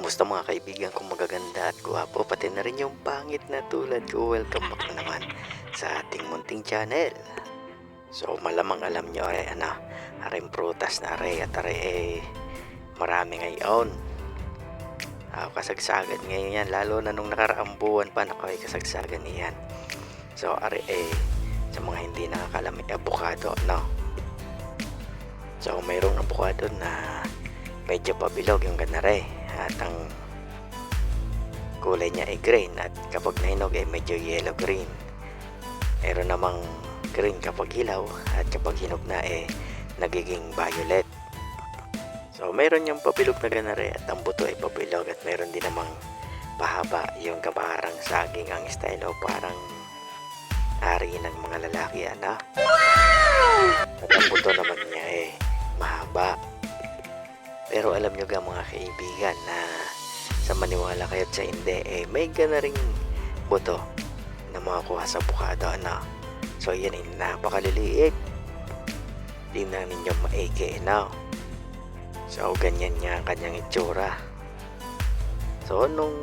Kumusta mga kaibigan kong magaganda at gwapo, pati na rin yung pangit na tulad ko. Welcome back na naman sa ating munting channel. So malamang alam nyo aring prutas na are at are marami ngayon. Kasagsagan ngayon yan, lalo na nung nakaraang buwan pa ay kasagsagan iyan. So are sa mga hindi nakakalam, avocado, no? So mayroong avocado na medyo pabilog yung ganare at ang kulay niya ay green, at kapag nahinog ay medyo yellow green. Meron namang green kapag hilaw, at kapag hinog na nagiging violet. So meron yung pabilog na ganare at ang buto ay pabilog, at meron din namang pahaba yung kaparang saging ang style o parang ari ng mga lalaki at ang buto naman niya mahaba. Pero alam nyo ga mga kaibigan na sa maniwala kayo at sa hindi, may ganaring buto na makakuha sa avocado, So yan ay napakaliliit. Tingnan ninyo maigi, So ganyan niya ang kanyang itsura. So nung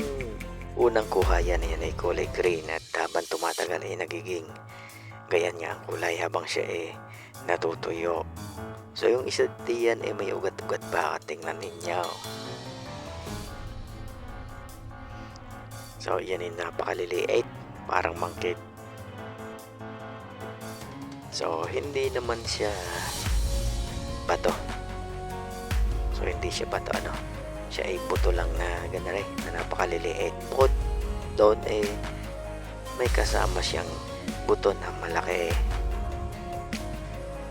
unang kuha yan ay kulay green, at habang tumatagal ay nagiging ganyan nga ang kulay habang siya natutuyo. So yung isa diyan may ugat-ugat pa, tingnan ninyo. So yan ay napakaliliit, parang mangkit. So hindi naman siya bato. So hindi siya bato, siya ay buto lang na ganare na napakaliliit. Bukod doon may kasama siyang buto na malaki.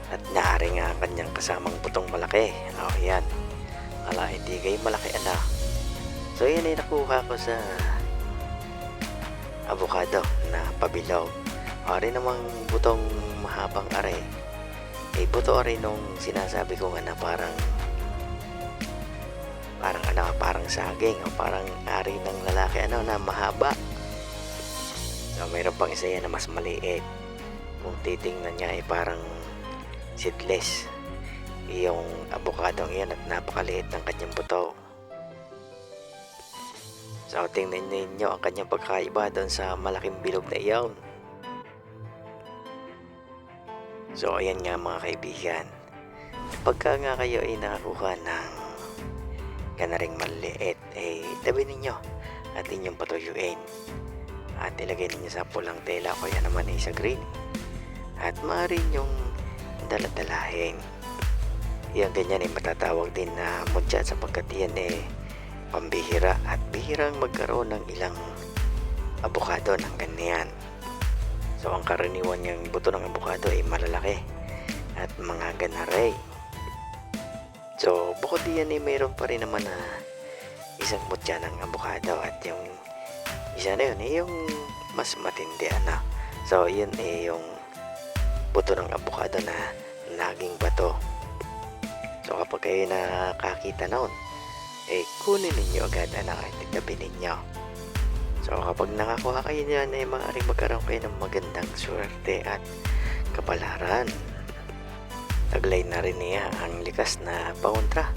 At naari nga kanyang kasamang butong malaki. Yan. Hindi kayo malaki, So yan ay nakuha ko sa avocado na pabilog. Ari namang butong mahabang are. Buto are nung sinasabi ko nga na parang saging o parang ari ng lalaki na mahaba. So mayroon pang isa yan na mas maliit. Kung titingnan niya parang seedless yung avocado yan, at napakaliit ng kanyang buto. So tingnan ninyo ang kanyang pagkaiba doon sa malaking bilog na iyon. So ayan nga mga kaibigan, pagka nga kayo ay nakakuha ng ganaring maliit, tabi ninyo at inyong patuyuin at ilagay ninyo sa pulang tela, o yan naman sa green, at maaari nyong daladalahin. Yung ganyan matatawag din na mutya, sapagkat yan pambihira, at bihirang magkaroon ng ilang avocado ng ganyan. So ang karaniwan yung buto ng avocado ay malalaki at mga ganare. So bukod diyan mayroon pa rin naman na isang mutya ng avocado, at yung isa na yun yung mas matindi, So yun yung buto ng avocado na naging bato. So kapag kayo nakakita noon, kunin ninyo agad at itabi ninyo. So kapag nakakuha kayo niyan, maaaring magkaroon kayo ng magandang swerte at kapalaran. Taglay na rin niya ang likas na pauntra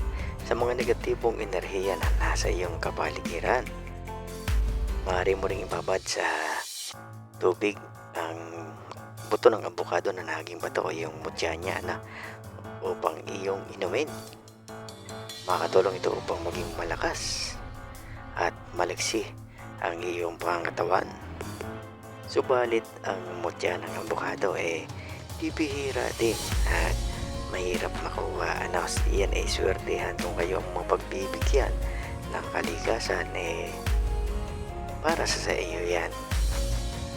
sa mga negatibong enerhiya na nasa iyong kapaligiran. Maaari mo ring ibabad sa tubig ang buto ng avocado na naging bato o yung mutya niya upang iyong inumin. Makakatulong ito upang maging malakas at maliksi ang iyong pangangatawan. Subalit ang mutya ng avocado bibihira din at mahirap makuha. Yan swertehan kung kayo ang mapagbibigyan ng kalikasan para sa iyo yan.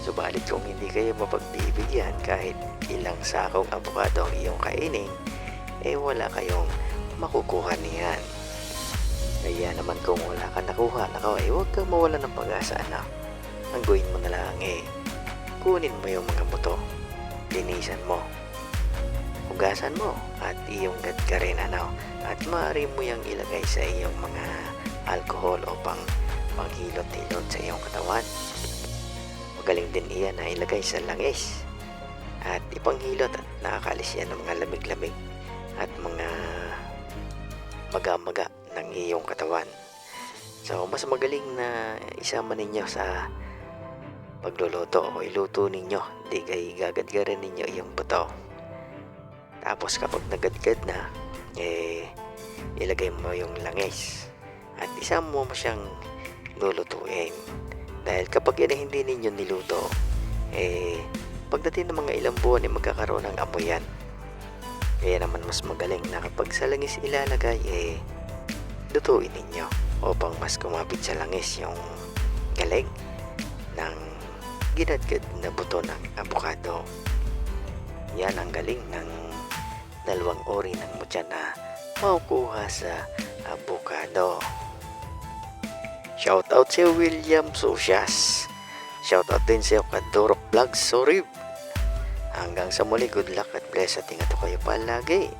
Subalit kung hindi kayo mapagbibigyan kahit ilang sakong avocado ang iyong kainin, wala kayong makukuha niyan. Kaya naman kung wala ka nakuha, huwag kang mawala ng pag-asa, Ang gawin mo na lang kunin mo yung mga buto, linisan mo, hugasan mo, at iyong gadgarin, at maaari mo yung ilagay sa iyong mga alcohol o panghilot-hilot sa iyong katawan. Magaling din iyan na ilagay sa langis at ipanghilot, at nakakalis yan ng mga lamig-lamig at mga maga-maga ng iyong katawan. So, mas magaling na isama ninyo sa pagluluto o iluto ninyo. Di kay gagadgaran ninyo yung buto. Tapos kapag nagadgad na, ilagay mo yung langis. At isama mo siyang lulutuin. Dahil kapag yan ay hindi ninyo niluto, pagdating ng mga ilang buwan ay magkakaroon ng amoy yan. Kaya naman mas magaling na kapag sa langis ilalagay, lutuin ninyo upang mas kumapit sa langis yung galing ng ginadgad na buto ng abukado. Yan ang galing ng dalawang uri ng mutya na makukuha sa abukado. Shoutout si William Socias. Shoutout din sa Kadorok Vlogs. Sorry. Hanggang sa muli, good luck at bless at ingat kayo palagi.